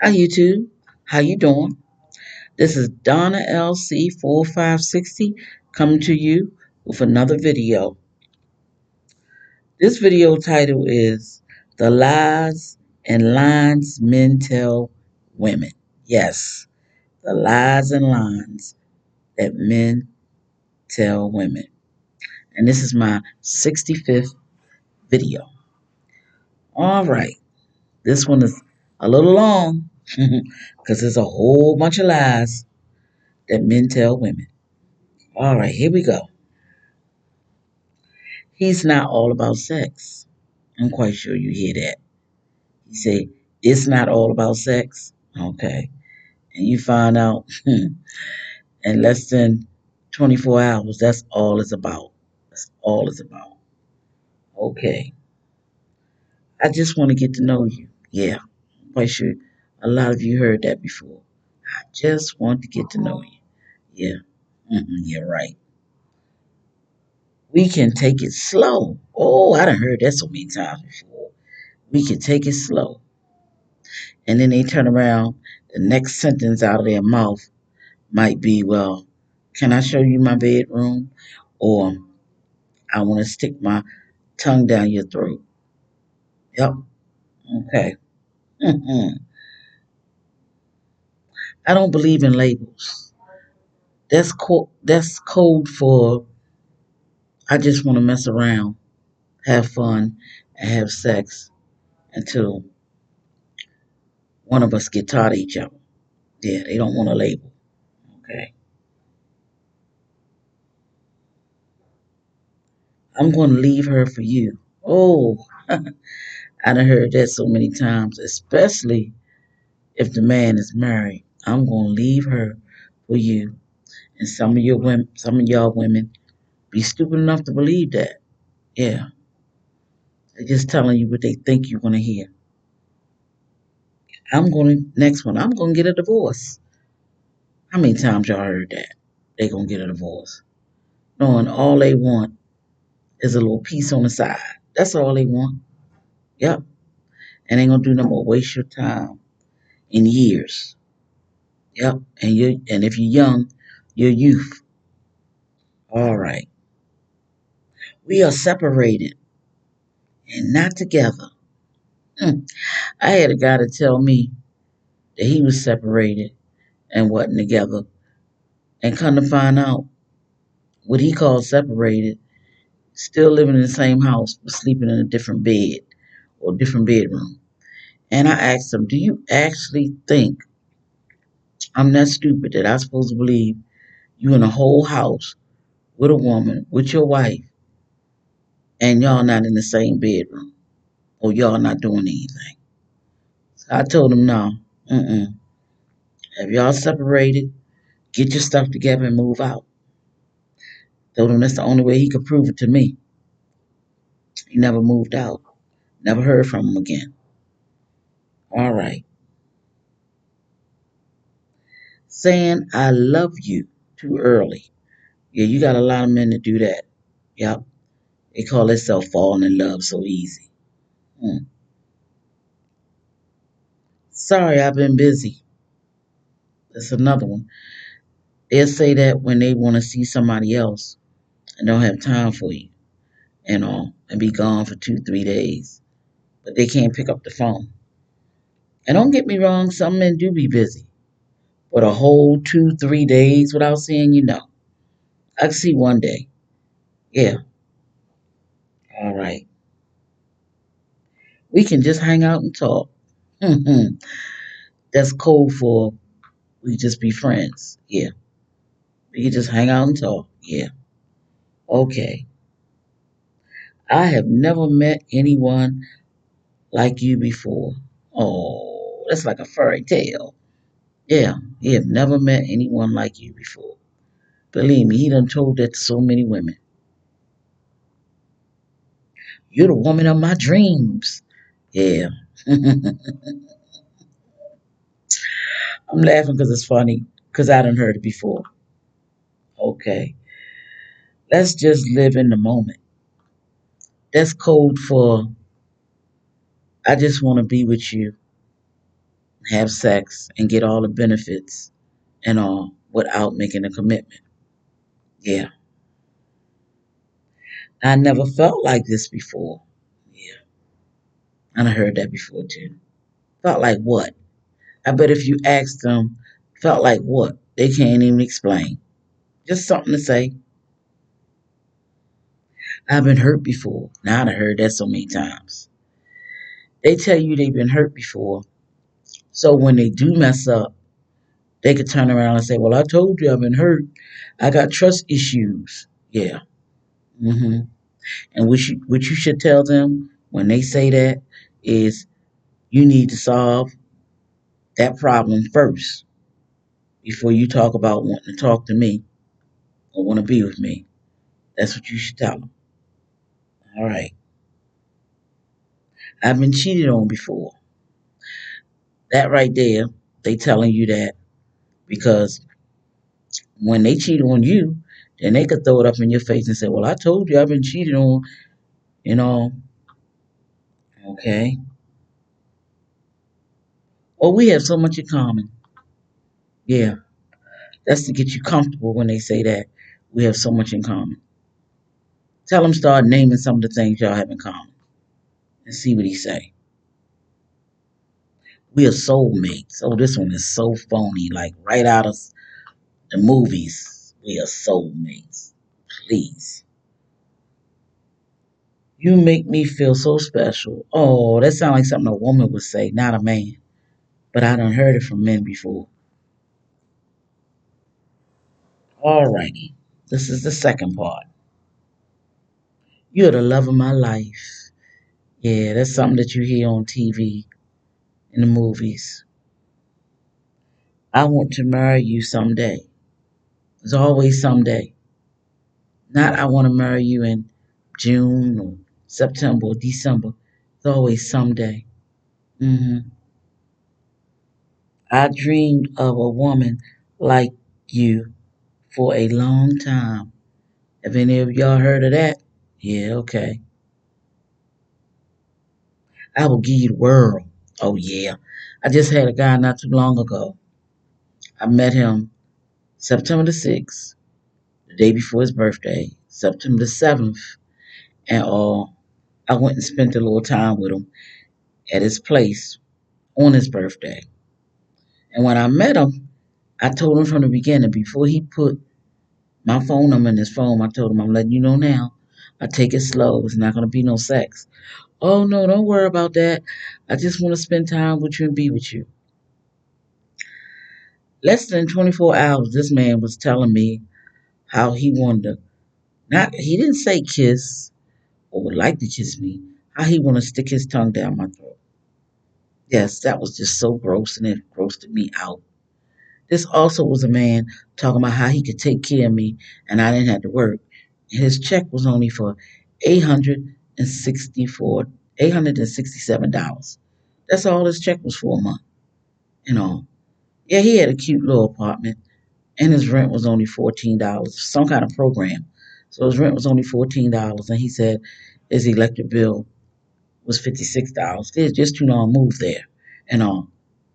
Hi YouTube, how you doing? This is Donna LC 4560 coming to you with another video. This video title is The Lies and Lines Men Tell Women. Yes, the lies and lines that men tell women. And this is my 65th video. All right, this one is a little long because there's a whole bunch of lies that men tell women. All right, here we go. He's not all about sex. I'm quite sure you hear that. He say, it's not all about sex. Okay. And you find out in less than 24 hours, that's all it's about. That's all it's about. Okay. I just want to get to know you. Yeah. I'm quite sure a lot of you heard that before. I just want to get to know you. Yeah. You're right. We can take it slow. Oh, I done heard that so many times before. We can take it slow. And then they turn around, the next sentence out of their mouth might be, well, can I show you my bedroom? Or I want to stick my tongue down your throat. Yep. Okay. I don't believe in labels. That's code for I just want to mess around, have fun, and have sex until one of us get tired of each other. Yeah, they don't want a label. Okay. I'm going to leave her for you. Oh, I done heard that so many times, especially if the man is married. I'm gonna leave her for you. And some of y'all women be stupid enough to believe that. Yeah. They're just telling you what they think you're gonna hear. Next one, I'm gonna get a divorce. How many times y'all heard that? They gonna get a divorce. Knowing all they want is a little piece on the side. That's all they want. Yep. And ain't gonna do no more waste your time in years. Yep. And if you're young, you're youth. All right. We are separated and not together. Mm. I had a guy to tell me that he was separated and wasn't together. And come to find out, what he called separated, still living in the same house, but sleeping in a different bed or different bedroom. And I asked him, do you actually think I'm that stupid that I'm supposed to believe you in a whole house with a woman, with your wife, and y'all not in the same bedroom or y'all not doing anything? So I told him, no, mm-mm. If y'all separated, get your stuff together and move out. Told him that's the only way he could prove it to me. He never moved out. Never heard from him again. All right. Saying I love you too early. Yeah, you got a lot of men that do that. Yep. They call themselves falling in love so easy. Hmm. Sorry, I've been busy. That's another one. They'll say that when they want to see somebody else and don't have time for you and all and be gone for 2, 3 days. But they can't pick up the phone. And don't get me wrong, some men do be busy. But a whole 2, 3 days without seeing you, no. I can see one day. Yeah. All right. We can just hang out and talk. That's code for we just be friends. Yeah. We can just hang out and talk. Yeah. Okay. I have never met anyone like you before. Oh, that's like a fairy tale. Yeah. He have never met anyone like you before. Believe me, he done told that to so many women. You're the woman of my dreams. Yeah. I'm laughing because it's funny because I done heard it before. Okay. Let's just live in the moment. That's code for I just want to be with you have sex, and get all the benefits and all without making a commitment. Yeah, I never felt like this before. Yeah, and I heard that before too. Felt like what? I bet if you asked them, felt like what? They can't even explain. Just something to say. I've been hurt before. Now I heard that so many times. They tell you they've been hurt before. So when they do mess up, they could turn around and say, well, I told you I've been hurt. I got trust issues. Yeah. hmm And what you should tell them when they say that is you need to solve that problem first before you talk about wanting to talk to me or want to be with me. That's what you should tell them. All right. I've been cheated on before. That right there, they telling you that because when they cheat on you, then they could throw it up in your face and say, well, I told you I've been cheated on, you know. Okay. Oh, we have so much in common. Yeah. That's to get you comfortable when they say that we have so much in common. Tell him start naming some of the things y'all have in common and see what he say. We are soulmates. Oh, this one is so phony, like right out of the movies. We are soulmates. Please. You make me feel so special. Oh, that sounds like something a woman would say, not a man. But I done heard it from men before. Alrighty. This is the second part. You're the love of my life. Yeah, that's something that you hear on TV, in the movies. I want to marry you someday. There's always someday. Not I want to marry you in June or September or December. There's always someday. hmm I dreamed of a woman like you for a long time. Have any of y'all heard of that? Yeah, okay. I will give you the world. Oh, yeah. I just had a guy not too long ago. I met him September the 6th, the day before his birthday, September the 7th, and I went and spent a little time with him at his place on his birthday. And when I met him, I told him from the beginning, before he put my phone number in his phone, I told him, I'm letting you know now. I take it slow. It's not going to be no sex. Oh, no, don't worry about that. I just want to spend time with you and be with you. Less than 24 hours, this man was telling me how he wanted to, not, he didn't say kiss or would like to kiss me, how he wanted to stick his tongue down my throat. Yes, that was just so gross and it grossed me out. This also was a man talking about how he could take care of me and I didn't have to work. His check was only for 864 $867. That's all his check was for a month, you know. Yeah, he had a cute little apartment and his rent was only $14, some kind of program. So his rent was only $14 and he said his electric bill was $56. It's just too long move there and all.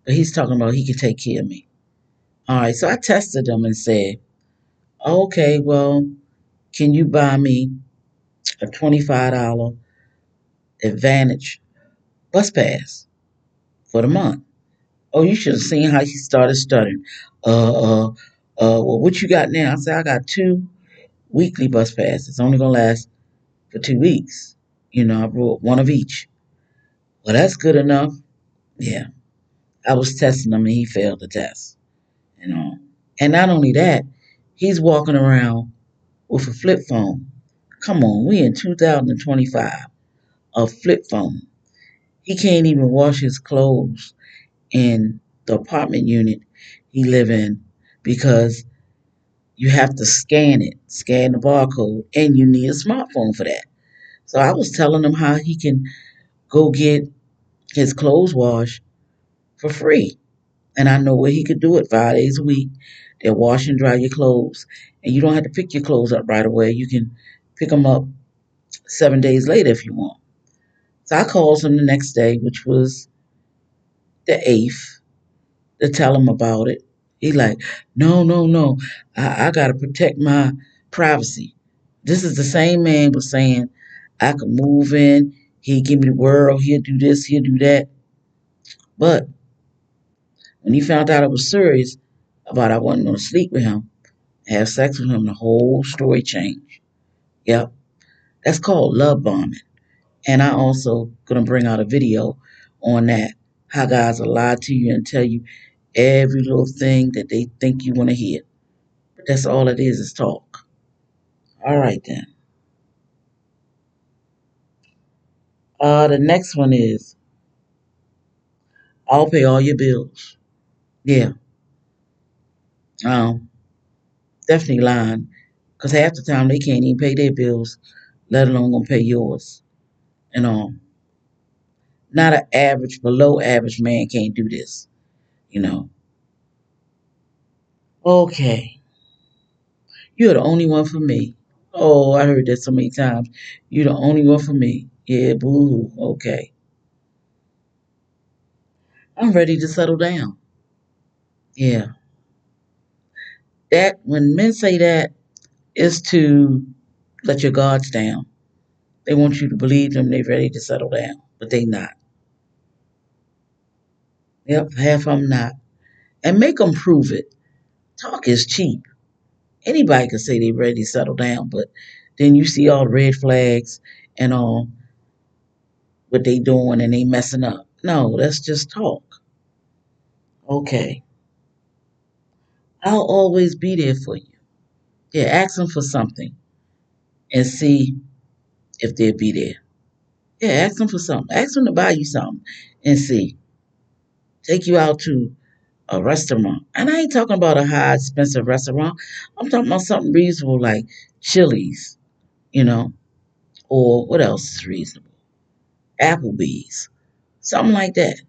But he's talking about he could take care of me. All right, so I tested him and said, okay, well, can you buy me a $25 Advantage bus pass for the month? Oh, you should have seen how he started stuttering. Uh, well, what you got now? I said, I got two weekly bus passes. It's only going to last for 2 weeks. You know, I brought one of each. Well, that's good enough. Yeah, I was testing him and he failed the test, you know. And not only that, he's walking around with a flip phone. Come on, we in 2025. A flip phone. He can't even wash his clothes in the apartment unit he live in because you have to scan the barcode, and you need a smartphone for that. So I was telling him how he can go get his clothes washed for free. And I know where he could do it 5 days a week. They'll wash and dry your clothes. And you don't have to pick your clothes up right away. You can pick them up 7 days later if you want. So I called him the next day, which was the 8th. to tell him about it. He like, no, no, no. I gotta protect my privacy. This is the same man was saying I could move in, he'd give me the world, he'll do this, he'll do that. But when he found out it was serious about I wasn't gonna sleep with him, have sex with him, the whole story changed. Yep. That's called love bombing. And I also gonna bring out a video on that. How guys will lie to you and tell you every little thing that they think you want to hear. But that's all it is talk. All right then. The next one is I'll pay all your bills. Yeah. Um, Definitely lying. Cause half the time they can't even pay their bills, let alone gonna pay yours. And not an average, below average man can't do this. You know. Okay. You're the only one for me. Oh, I heard that so many times. You're the only one for me. Yeah, boo. Okay. I'm ready to settle down. Yeah. That when men say that is to let your guards down. They want you to believe them they're ready to settle down, but they not. Yep, half of them not. And make them prove it. Talk is cheap. Anybody can say they're ready to settle down, but then you see all the red flags and all what they doing and they messing up. No, that's just talk. Okay. I'll always be there for you. Yeah, ask them for something and see if they'll be there. Yeah, ask them for something. Ask them to buy you something and see. Take you out to a restaurant. And I ain't talking about a high expensive restaurant. I'm talking about something reasonable like Chili's, you know, or what else is reasonable? Applebee's. Something like that.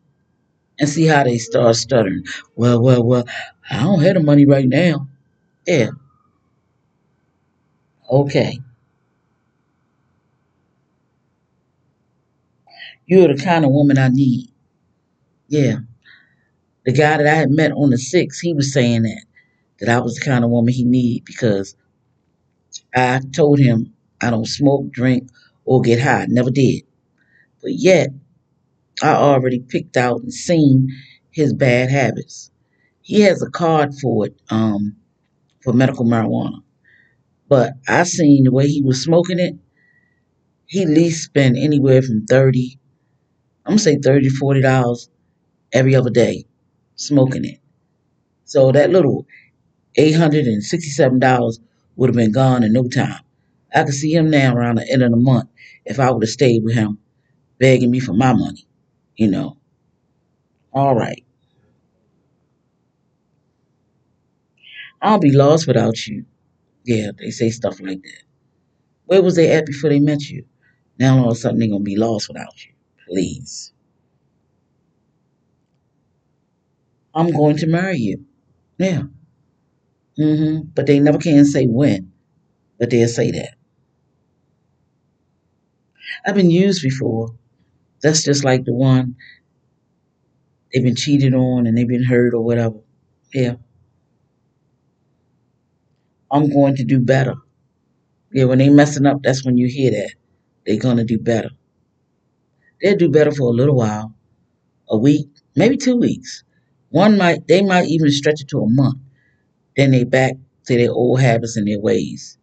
And see how they start stuttering. Well, I don't have the money right now. Yeah, okay. You're the kind of woman I need. Yeah. The guy that I had met on the 6th, he was saying that I was the kind of woman he need because I told him I don't smoke, drink, or get high. Never did. But yet, I already picked out and seen his bad habits. He has a card for it, for medical marijuana. But I seen the way he was smoking it. He at least spent anywhere from 30, I'm gonna say 30 to $40 every other day smoking it. So that little $867 would have been gone in no time. I could see him now around the end of the month if I would have stayed with him, begging me for my money. You know. All right. I'll be lost without you. Yeah, they say stuff like that. Where was they at before they met you? Now all of a sudden they're gonna be lost without you. Please. I'm going to marry you. Yeah. But they never can say when, but they'll say that. I've been used before. That's just like the one they've been cheated on and they've been hurt or whatever. Yeah. I'm going to do better. Yeah, when they messing up, that's when you hear that. They're gonna do better. They'll do better for a little while, a week, maybe 2 weeks. They might even stretch it to a month. Then they back to their old habits and their ways.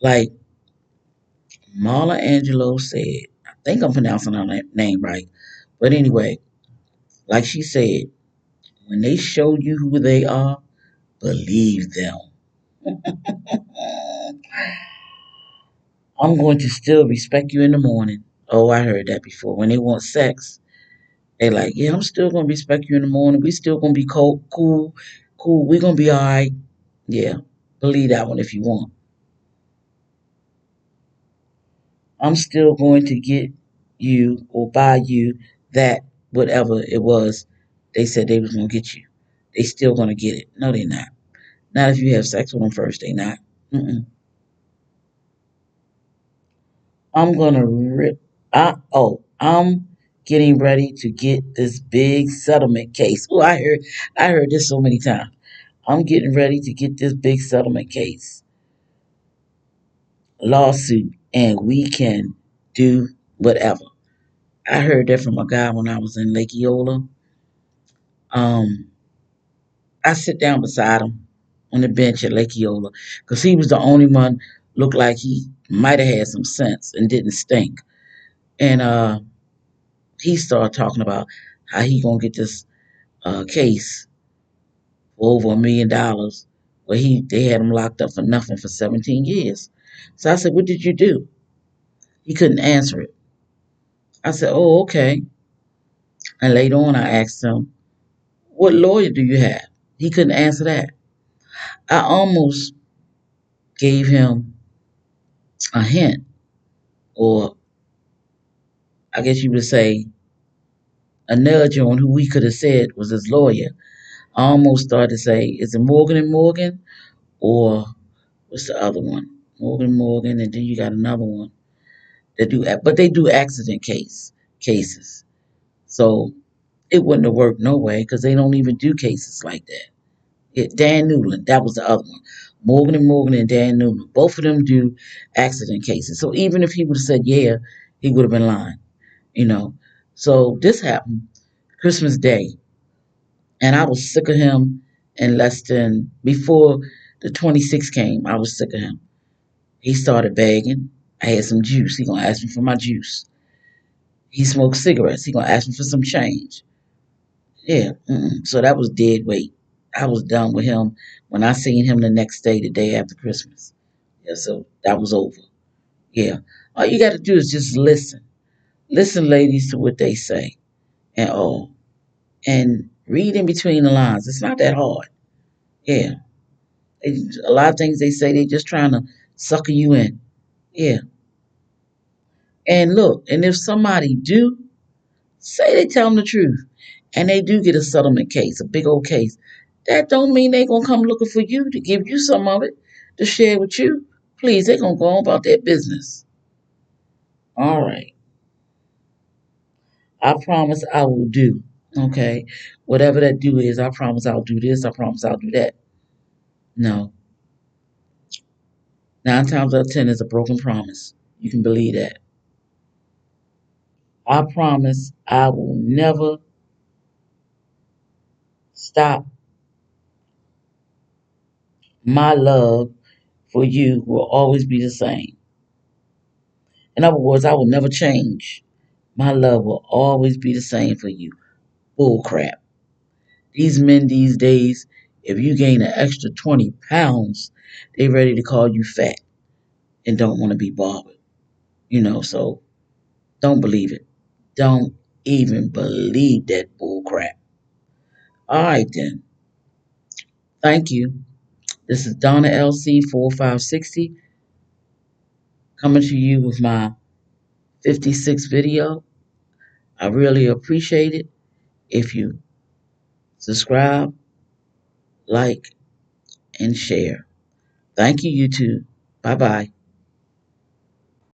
Like Marla Angelou said, I think I'm pronouncing her name right. But anyway, like she said, when they show you who they are, believe them. I'm going to still respect you in the morning. Oh, I heard that before. When they want sex, they like, yeah, I'm still gonna respect you in the morning. We still gonna be cool. We gonna be all right. Yeah, believe that one if you want. I'm still going to get you or buy you that whatever it was they said they was gonna get you. They still gonna get it. No, they're not. Not if you have sex with them first. They not. Mm-mm. I'm gonna rip. I'm getting ready to get this big settlement case. Oh, I heard this so many times. I'm getting ready to get this big settlement case lawsuit, and we can do whatever. I heard that from a guy when I was in Lake Eola. Um, I sit down beside him on the bench at Lake Eola because he was the only one looked like he might have had some sense and didn't stink. And he started talking about how he gonna get this case for over $1 million, where they had him locked up for nothing for 17 years. So I said, "What did you do?" He couldn't answer it. I said, "Oh, okay." And later on, I asked him, "What lawyer do you have?" He couldn't answer that. I almost gave him a hint, or I guess you would say a nudge on who he could have said was his lawyer. I almost started to say, "Is it Morgan and Morgan, or what's the other one? Morgan and Morgan, and then you got another one that but they do accident cases. So it wouldn't have worked no way because they don't even do cases like that. Dan Newland, that was the other one. Morgan and Morgan and Dan Newland, both of them do accident cases. So even if he would have said yeah, he would have been lying, you know. So this happened Christmas Day, and I was sick of him. In less than before the 26th came, I was sick of him. He started begging. I had some juice. He gonna ask me for my juice. He smoked cigarettes. He gonna ask me for some change. Yeah. So that was dead weight. I was done with him when I seen him the next day, the day after Christmas. Yeah. So that was over. Yeah. All you got to do is just listen. Listen, ladies, to what they say and all, and read in between the lines. It's not that hard. Yeah. A lot of things they say, they just trying to sucker you in. Yeah. And look, and if somebody do say they tell them the truth, and they do get a settlement case, a big old case, that don't mean they gonna come looking for you to give you some of it to share with you. Please, they gonna go on about their business. All right. I promise I will do. Okay. Whatever that do is, I promise I'll do this. I promise I'll do that. No. 9 times out of 10 is a broken promise. You can believe that. I promise I will never stop. My love for you will always be the same. In other words, I will never change. My love will always be the same for you. Bull crap. These men these days, if you gain an extra 20 pounds, they ready to call you fat and don't want to be bothered. So don't believe it. Don't even believe that bull crap. All right then. Thank you. This is Donna LC 4560 coming to you with my 56th video. I really appreciate it if you subscribe, like, and share. Thank you, YouTube. Bye bye.